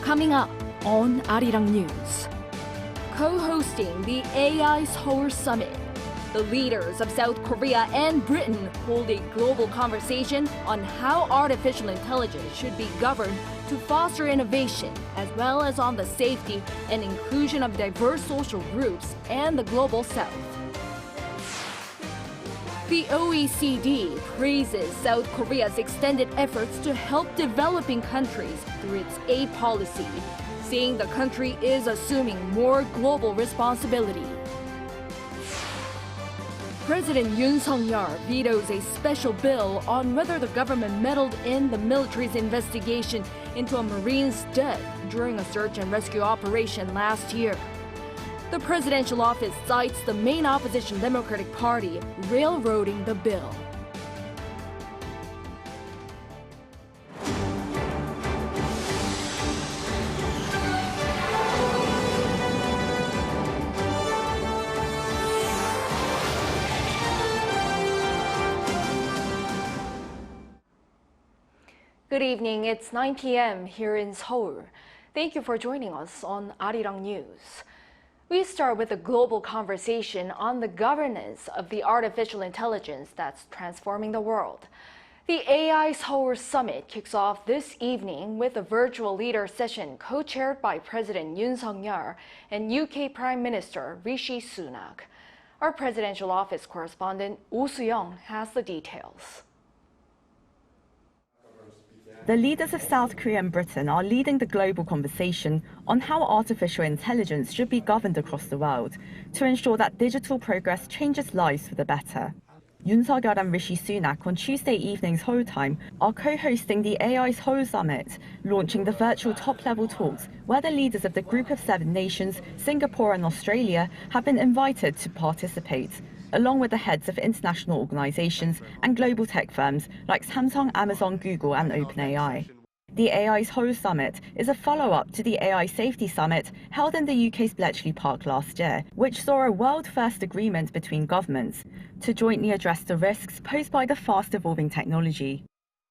Coming up on Arirang News. Co-hosting the AI Seoul Summit, the leaders of South Korea and Britain hold a global conversation on how artificial intelligence should be governed to foster innovation, as well as on the safety and inclusion of diverse social groups and the global South. The OECD praises South Korea's extended efforts to help developing countries through its aid policy, saying the country is assuming more global responsibility. President Yoon vetoes a special bill on whether the government meddled in the military's investigation into a Marine's death during a search and rescue operation last year. The presidential office cites the main opposition Democratic Party railroading the bill. Good evening, it's 9 p.m. here in Seoul. Thank you for joining us on Arirang News. We start with a global conversation on the governance of the artificial intelligence that's transforming the world. The AI Seoul Summit kicks off this evening with a virtual leader session co-chaired by President Yoon and UK Prime Minister Rishi Sunak. Our presidential office correspondent Oh Dong-woon has the details. The leaders of South Korea and Britain are leading the global conversation on how artificial intelligence should be governed across the world to ensure that digital progress changes lives for the better. Yoon and Rishi Sunak on Tuesday evening Seoul time are co-hosting the AI Seoul Summit, launching the virtual top-level talks where the leaders of the Group of 7 nations, Singapore and Australia, have been invited to participate, along with the heads of international organizations and global tech firms like Samsung, Amazon, Google and OpenAI. The AI Seoul Summit is a follow-up to the AI Safety Summit held in the UK's Bletchley Park last year, which saw a world-first agreement between governments to jointly address the risks posed by the fast-evolving technology.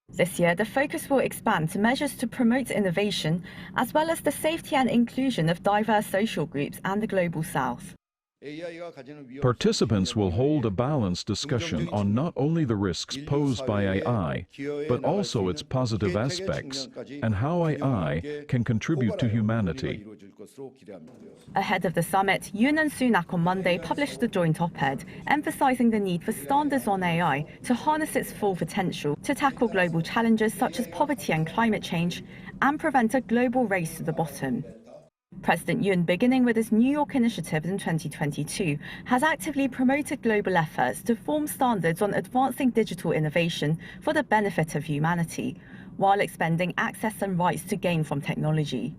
This year, the focus will expand to measures to promote innovation, as well as the safety and inclusion of diverse social groups and the global South. Participants will hold a balanced discussion on not only the risks posed by AI, but also its positive aspects and how AI can contribute to humanity. Ahead of the summit, Yoon and Sunak on Monday published a joint op-ed emphasizing the need for standards on AI to harness its full potential to tackle global challenges such as poverty and climate change and prevent a global race to the bottom. President Yoon, beginning with his New York initiative in 2022, has actively promoted global efforts to form standards on advancing digital innovation for the benefit of humanity, while expanding access and rights to gain from technology.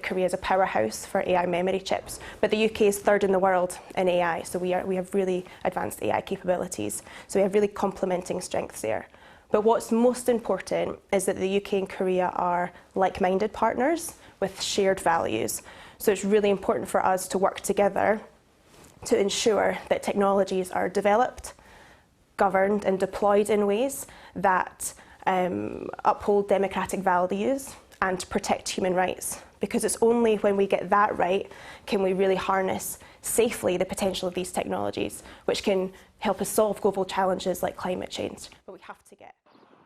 Korea is a powerhouse for AI memory chips, but the UK is third in the world in AI, so we have really advanced AI capabilities. So we have really complementing strengths there. But what's most important is that the UK and Korea are like-minded partners with shared values. So it's really important for us to work together to ensure that technologies are developed, governed and deployed in ways that uphold democratic values and protect human rights. Because it's only when we get that right can we really harness safely the potential of these technologies, which can help us solve global challenges like climate change. But we have to get.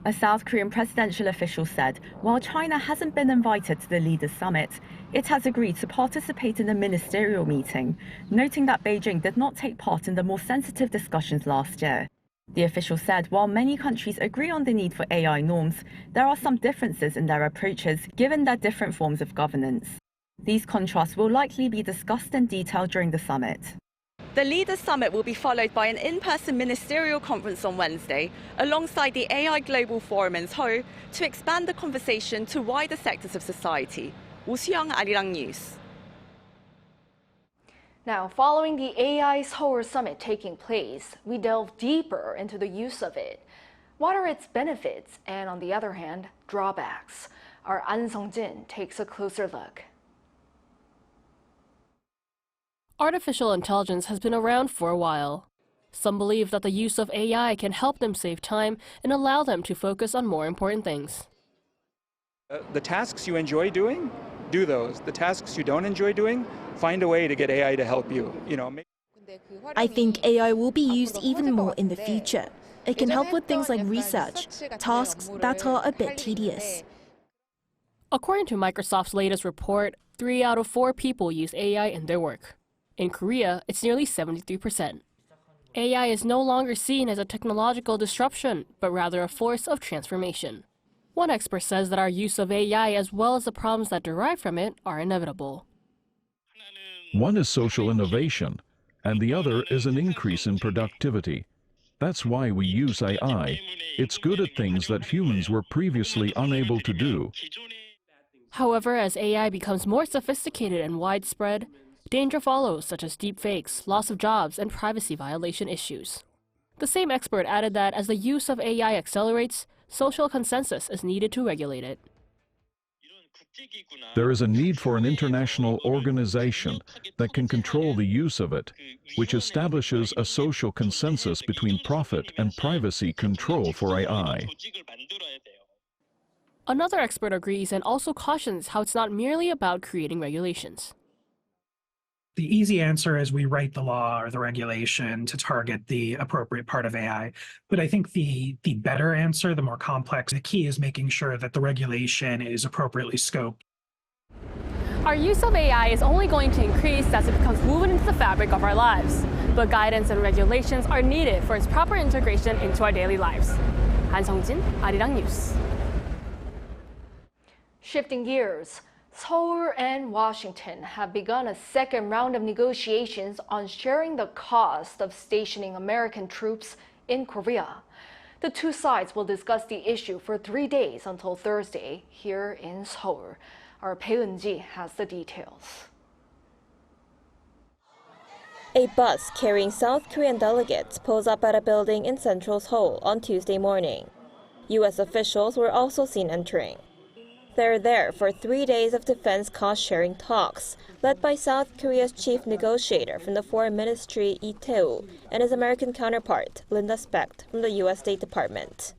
A South Korean presidential official said, while China hasn't been invited to the Leaders' Summit, it has agreed to participate in a ministerial meeting, noting that Beijing did not take part in the more sensitive discussions last year. The official said while many countries agree on the need for AI norms, there are some differences in their approaches given their different forms of governance. These contrasts will likely be discussed in detail during the summit. The Leaders' Summit will be followed by an in-person ministerial conference on Wednesday, alongside the AI Global Forum in Seoul, to expand the conversation to wider sectors of society. Oh Dong-woon, Arirang News. Now, following the AI Seoul Summit taking place, we delve deeper into the use of it. What are its benefits and, on the other hand, drawbacks? Our An Sung-jin takes a closer look. Artificial intelligence has been around for a while. Some believe that the use of AI can help them save time and allow them to focus on more important things. The tasks you enjoy doing, do those. The tasks you don't enjoy doing, find a way to get AI to help you. I think AI will be used even more in the future. It can help with things like research, tasks that are a bit tedious. According to Microsoft's latest report, 3 out of 4 people use AI in their work. In Korea, it's nearly 73%. AI is no longer seen as a technological disruption, but rather a force of transformation. One expert says that our use of AI, as well as the problems that derive from it, are inevitable. One is social innovation, and the other is an increase in productivity. That's why we use AI. It's good at things that humans were previously unable to do. However, as AI becomes more sophisticated and widespread, danger follows, such as deepfakes, loss of jobs, and privacy violation issues. The same expert added that as the use of AI accelerates, social consensus is needed to regulate it. There is a need for an international organization that can control the use of it, which establishes a social consensus between profit and privacy control for AI. Another expert agrees and also cautions how it's not merely about creating regulations. The easy answer is we write the law or the regulation to target the appropriate part of AI. But I think the better answer, the more complex, the key is making sure that the regulation is appropriately scoped. Our use of AI is only going to increase as it becomes woven into the fabric of our lives. But guidance and regulations are needed for its proper integration into our daily lives. Han Sung-jin, Arirang News. Shifting gears, Seoul and Washington have begun a second round of negotiations on sharing the cost of stationing American troops in Korea. The two sides will discuss the issue for 3 days until Thursday here in Seoul. Our Bae Eun-ji has the details. A bus carrying South Korean delegates pulls up at a building in central Seoul on Tuesday morning. U.S. officials were also seen entering. They're there for 3 days of defense cost-sharing talks, led by South Korea's chief negotiator from the Foreign Ministry, Lee Tae-woo, and his American counterpart, Linda Specht, from the U.S. State Department.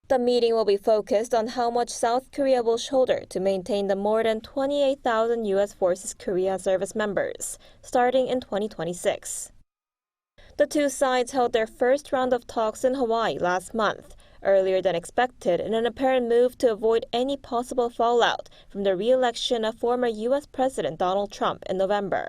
The meeting will be focused on how much South Korea will shoulder to maintain the more than 28,000 U.S. Forces Korea service members, starting in 2026. The two sides held their first round of talks in Hawaii last month, earlier than expected in an apparent move to avoid any possible fallout from the re-election of former U.S. President Donald Trump in November.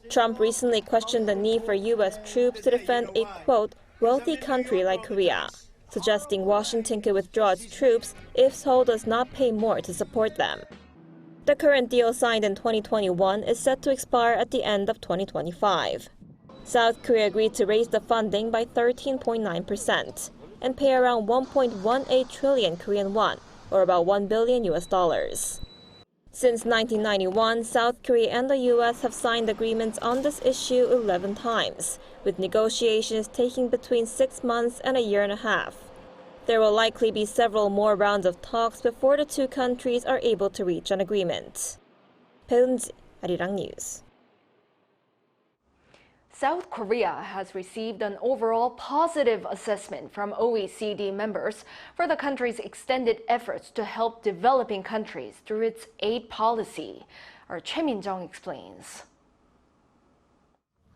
Trump recently questioned the need for U.S. troops to defend a, quote, wealthy country like Korea, suggesting Washington could withdraw its troops if Seoul does not pay more to support them. The current deal signed in 2021 is set to expire at the end of 2025. South Korea agreed to raise the funding by 13.9%. and pay around 1.18 trillion Korean won, or about $1 billion US. Since 1991, South Korea and the U.S. have signed agreements on this issue 11 times, with negotiations taking between 6 months and a year and a half. There will likely be several more rounds of talks before the two countries are able to reach an agreement. Bae Eun-ji, Arirang News. South Korea has received an overall positive assessment from OECD members for the country's extended efforts to help developing countries through its aid policy. Our Choi Min-jung explains.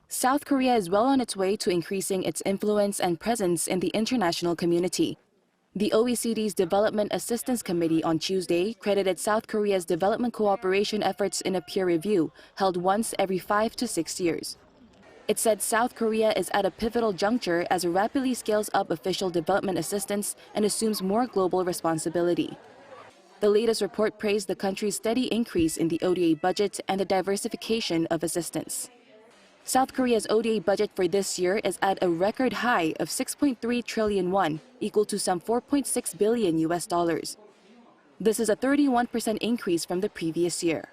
South Korea is well on its way to increasing its influence and presence in the international community. The OECD's Development Assistance Committee on Tuesday credited South Korea's development cooperation efforts in a peer review held once every 5 to 6 years. It said South Korea is at a pivotal juncture as it rapidly scales up official development assistance and assumes more global responsibility. The latest report praised the country's steady increase in the ODA budget and the diversification of assistance. South Korea's ODA budget for this year is at a record high of 6.3 trillion won, equal to some $4.6 billion US. This is a 31% increase from the previous year.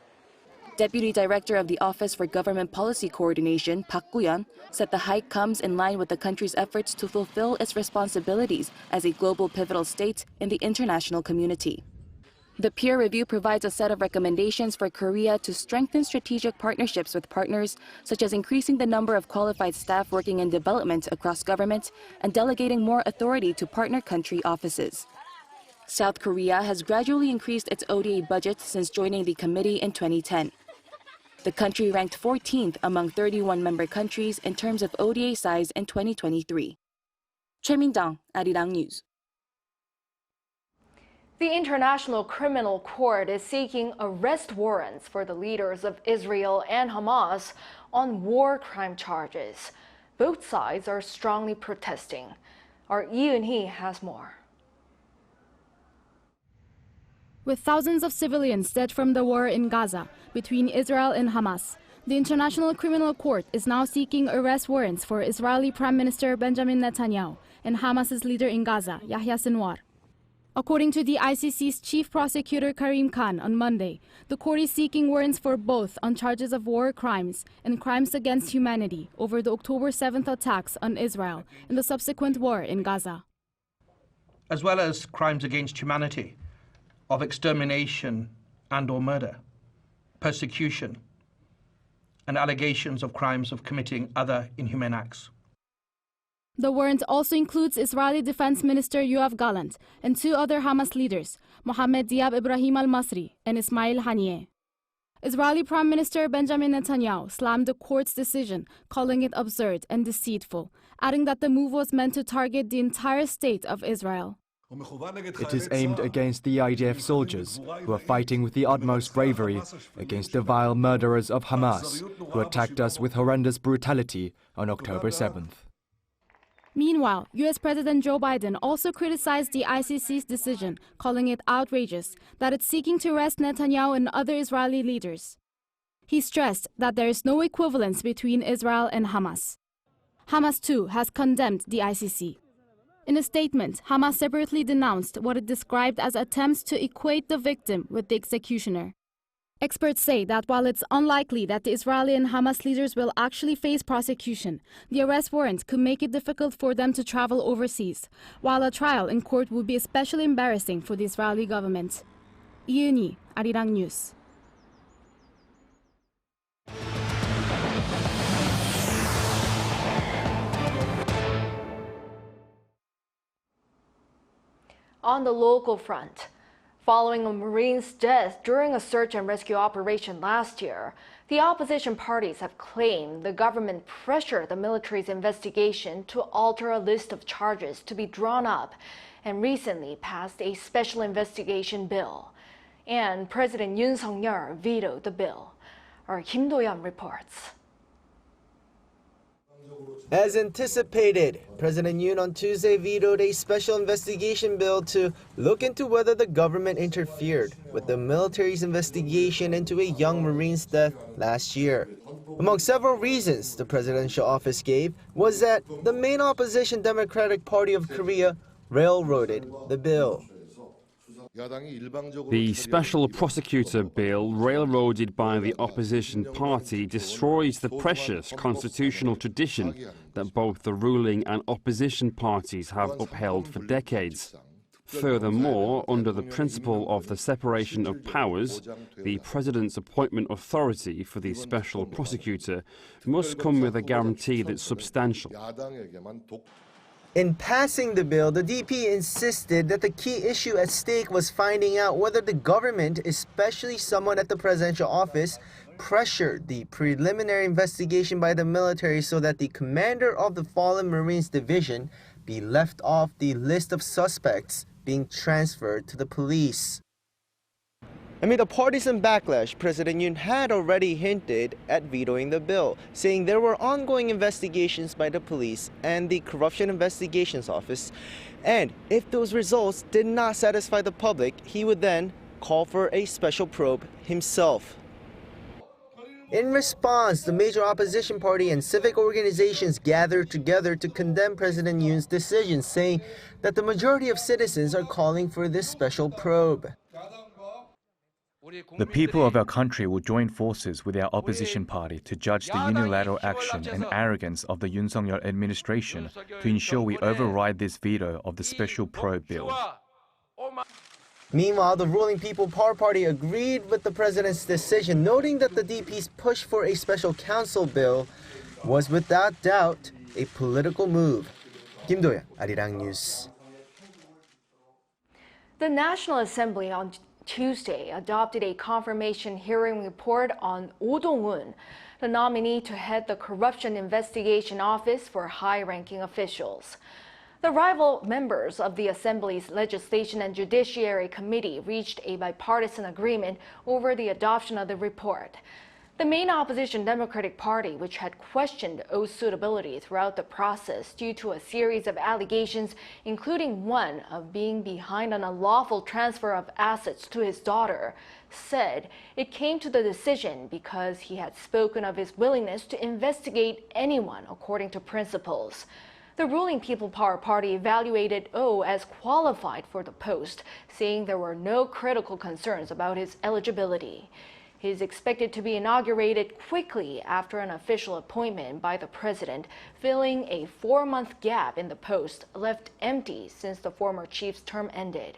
Deputy Director of the Office for Government Policy Coordination, Park Gu-yeon, said the hike comes in line with the country's efforts to fulfill its responsibilities as a global pivotal state in the international community. The peer review provides a set of recommendations for Korea to strengthen strategic partnerships with partners, such as increasing the number of qualified staff working in development across government and delegating more authority to partner country offices. South Korea has gradually increased its ODA budget since joining the committee in 2010. The country ranked 14th among 31 member countries in terms of ODA size in 2023. Choi Min-dang, Arirang News. The International Criminal Court is seeking arrest warrants for the leaders of Israel and Hamas on war crime charges. Both sides are strongly protesting. Our Yoon has more. With thousands of civilians dead from the war in Gaza between Israel and Hamas, the International Criminal Court is now seeking arrest warrants for Israeli Prime Minister Benjamin Netanyahu and Hamas's leader in Gaza, Yahya Sinwar. According to the ICC's Chief Prosecutor Karim Khan on Monday, the court is seeking warrants for both on charges of war crimes and crimes against humanity over the October 7th attacks on Israel and the subsequent war in Gaza, as well as crimes against humanity of extermination and/or murder, persecution, and allegations of crimes of committing other inhumane acts. The warrant also includes Israeli Defense Minister Yoav Gallant and two other Hamas leaders, Mohammed Diab Ibrahim al-Masri and Ismail Haniyeh. Israeli Prime Minister Benjamin Netanyahu slammed the court's decision, calling it absurd and deceitful, adding that the move was meant to target the entire state of Israel. It is aimed against the IDF soldiers who are fighting with the utmost bravery against the vile murderers of Hamas who attacked us with horrendous brutality on October 7th. Meanwhile, U.S. President Joe Biden also criticized the ICC's decision, calling it outrageous that it's seeking to arrest Netanyahu and other Israeli leaders. He stressed that there is no equivalence between Israel and Hamas. Hamas, too, has condemned the ICC. In a statement, Hamas separately denounced what it described as attempts to equate the victim with the executioner. Experts say that while it's unlikely that the Israeli and Hamas leaders will actually face prosecution, the arrest warrant could make it difficult for them to travel overseas, while a trial in court would be especially embarrassing for the Israeli government. Yoon, Arirang News. On the local front, following a Marine's death during a search and rescue operation last year, the opposition parties have claimed the government pressured the military's investigation to alter a list of charges to be drawn up and recently passed a special investigation bill. And President Yoon vetoed the bill. Our Kim Do-yeon reports. As anticipated, President Yoon on Tuesday vetoed a special investigation bill to look into whether the government interfered with the military's investigation into a young Marine's death last year. Among several reasons the presidential office gave was that the main opposition Democratic Party of Korea railroaded the bill. The special prosecutor bill, railroaded by the opposition party, destroys the precious constitutional tradition that both the ruling and opposition parties have upheld for decades. Furthermore, under the principle of the separation of powers, the president's appointment authority for the special prosecutor must come with a guarantee that's substantial. In passing the bill, the DP insisted that the key issue at stake was finding out whether the government, especially someone at the presidential office, pressured the preliminary investigation by the military so that the commander of the fallen Marines division be left off the list of suspects being transferred to the police. Amid a partisan backlash, President Yoon had already hinted at vetoing the bill, saying there were ongoing investigations by the police and the Corruption Investigations Office, and if those results did not satisfy the public, he would then call for a special probe himself. In response, the major opposition party and civic organizations gathered together to condemn President Yoon's decision, saying that the majority of citizens are calling for this special probe. The people of our country will join forces with our opposition party to judge the unilateral action and arrogance of the Yoon Suk-yeol administration to ensure we override this veto of the special probe bill. Meanwhile, the ruling People Power Party agreed with the president's decision, noting that the DP's push for a special council bill was without doubt a political move. Kim Do-yeon, Arirang News. The Nat'l Assembly on Tuesday adopted a confirmation hearing report on Oh Dong-woon, the nominee to head the Corruption Investigation Office for high-ranking officials. The rival members of the Assembly's Legislation and Judiciary Committee reached a bipartisan agreement over the adoption of the report. The main opposition Democratic Party, which had questioned Oh's suitability throughout the process due to a series of allegations, including one of being behind an unlawful transfer of assets to his daughter, said it came to the decision because he had spoken of his willingness to investigate anyone according to principles. The ruling People Power Party evaluated Oh as qualified for the post, saying there were no critical concerns about his eligibility. He is expected to be inaugurated quickly after an official appointment by the president, filling a 4-month gap in the post left empty since the former chief's term ended.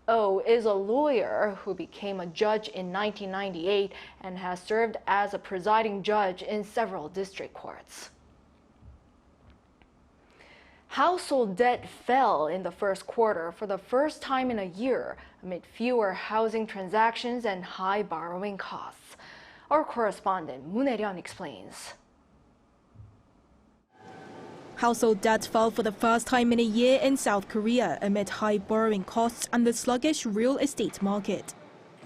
Oh is a lawyer who became a judge in 1998 and has served as a presiding judge in several district courts. Household debt fell in the first quarter for the first time in a year amid fewer housing transactions and high borrowing costs. Our correspondent Moon Hae-ryun explains. Household debt fell for the first time in a year in South Korea amid high borrowing costs and the sluggish real estate market.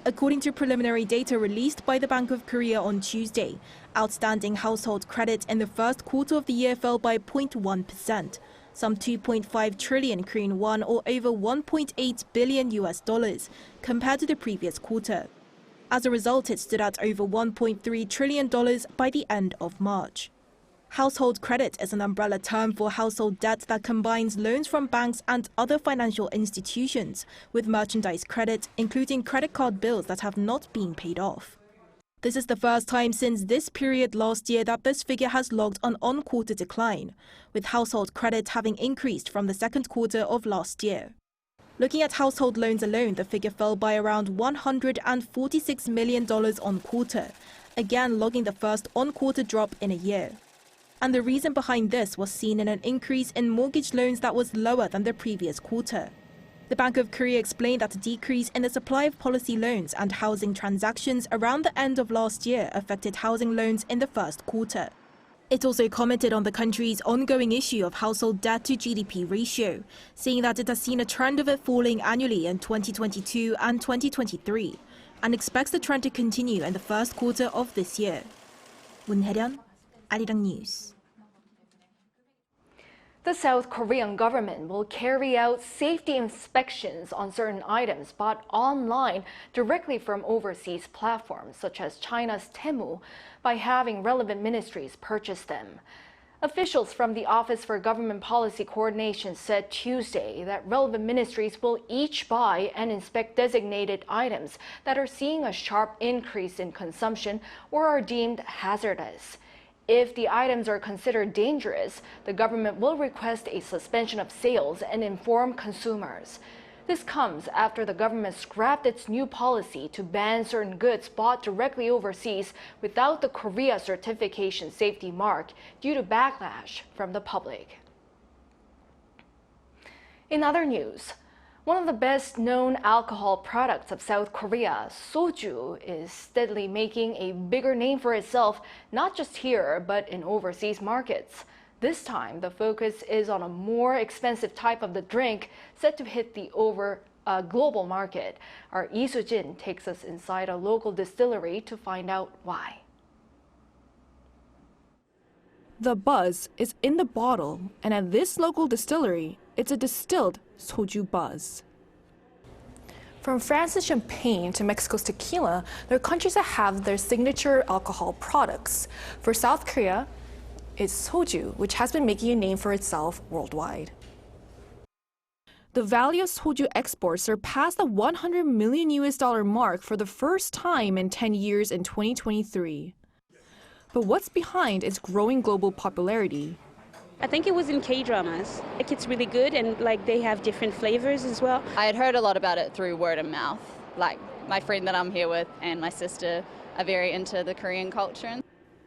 According to preliminary data released by the Bank of Korea on Tuesday, outstanding household credit in the first quarter of the year fell by 0.1%. Some 2.5 trillion Korean won or over $1.8 billion compared to the previous quarter. As a result, it stood at over $1.3 trillion by the end of March. Household credit is an umbrella term for household debt that combines loans from banks and other financial institutions with merchandise credit, including credit card bills that have not been paid off. This is the first time since this period last year that this figure has logged an on-quarter decline, with household credit having increased from the second quarter of last year. Looking at household loans alone, the figure fell by around $146 million on quarter, again logging the first on-quarter drop in a year. And the reason behind this was seen in an increase in mortgage loans that was lower than the previous quarter. The Bank of Korea explained that a decrease in the supply of policy loans and housing transactions around the end of last year affected housing loans in the first quarter. It also commented on the country's ongoing issue of household debt to GDP ratio, saying that it has seen a trend of it falling annually in 2022 and 2023, and expects the trend to continue in the first quarter of this year. Moon Hae-ryun, Arirang News. The South Korean government will carry out safety inspections on certain items bought online directly from overseas platforms such as China's Temu by having relevant ministries purchase them. Officials from the Office for Government Policy Coordination said Tuesday that relevant ministries will each buy and inspect designated items that are seeing a sharp increase in consumption or are deemed hazardous. If the items are considered dangerous, the government will request a suspension of sales and inform consumers. This comes after the government scrapped its new policy to ban certain goods bought directly overseas without the Korea certification safety mark due to backlash from the public. In other news, one of the best-known alcohol products of South Korea, soju, is steadily making a bigger name for itself, not just here, but in overseas markets. This time, the focus is on a more expensive type of the drink set to hit the global market. Our Lee Soo-jin takes us inside a local distillery to find out why. The buzz is in the bottle, and at this local distillery, it's a distilled soju buzz. From France's champagne to Mexico's tequila, there are countries that have their signature alcohol products. For South Korea, it's soju, which has been making a name for itself worldwide. The value of soju exports surpassed the $100 million mark for the first time in 10 years in 2023. But what's behind its growing global popularity? I think it was in K-dramas. Like, it's really good, and like they have different flavors as well. I had heard a lot about it through word of mouth. Like my friend that I'm here with and my sister are very into the Korean culture.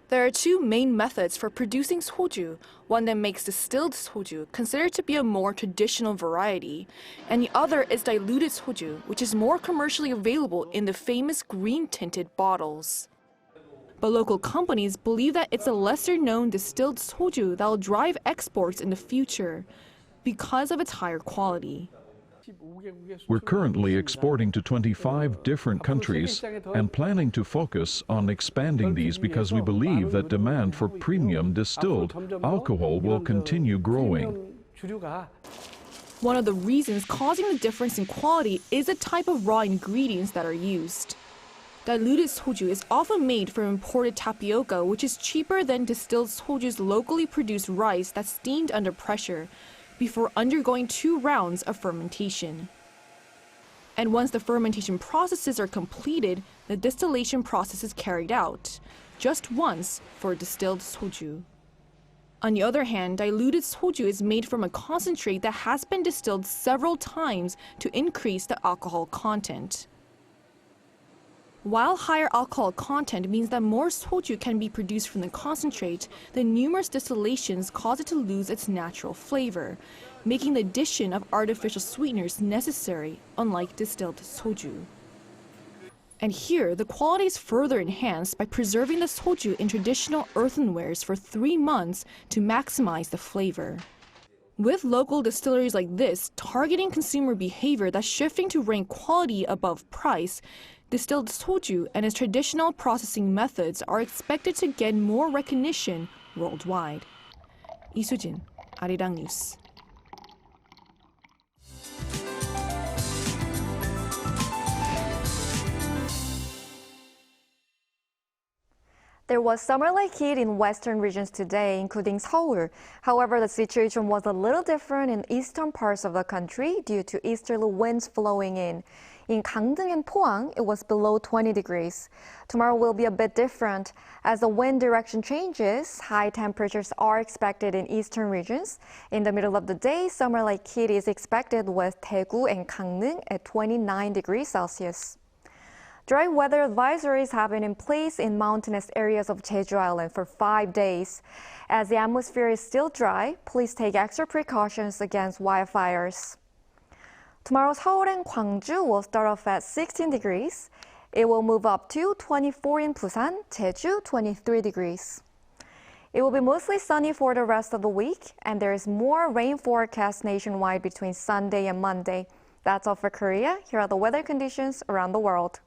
There are two main methods for producing soju, one that makes distilled soju, considered to be a more traditional variety, and the other is diluted soju, which is more commercially available in the famous green-tinted bottles. But local companies believe that it's a lesser-known distilled soju that will drive exports in the future because of its higher quality. We're currently exporting to 25 different countries and planning to focus on expanding these because we believe that demand for premium distilled alcohol will continue growing. One of the reasons causing the difference in quality is the type of raw ingredients that are used. Diluted soju is often made from imported tapioca, which is cheaper than distilled soju's locally produced rice that's steamed under pressure before undergoing 2 rounds of fermentation. And once the fermentation processes are completed, the distillation process is carried out, just once for distilled soju. On the other hand, diluted soju is made from a concentrate that has been distilled several times to increase the alcohol content. While higher alcohol content means that more soju can be produced from the concentrate, the numerous distillations cause it to lose its natural flavor, making the addition of artificial sweeteners necessary, unlike distilled soju. And here, the quality is further enhanced by preserving the soju in traditional earthenwares for 3 months to maximize the flavor. With local distilleries like this targeting consumer behavior that's shifting to rank quality above price, distilled soju and its traditional processing methods are expected to gain more recognition worldwide. 이수진, 아리랑 뉴스. There was summer-like heat in western regions today, including Seoul. However, the situation was a little different in eastern parts of the country due to easterly winds flowing in. In Gangneung and Pohang, it was below 20 degrees. Tomorrow will be a bit different. As the wind direction changes, high temperatures are expected in eastern regions. In the middle of the day, summer-like heat is expected with Daegu and Gangneung at 29 degrees Celsius. Dry weather advisories have been in place in mountainous areas of Jeju Island for 5 days. As the atmosphere is still dry, please take extra precautions against wildfires. Tomorrow, Seoul and Gwangju will start off at 16 degrees. It will move up to 24 in Busan, Jeju 23 degrees. It will be mostly sunny for the rest of the week, and there is more rain forecast nationwide between Sunday and Monday. That's all for Korea. Here are the weather conditions around the world.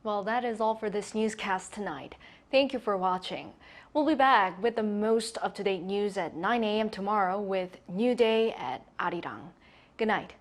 Well, that is all for this newscast tonight. Thank you for watching. We'll be back with the most up-to-date news at 9 a.m. tomorrow with New Day at Arirang. Good night.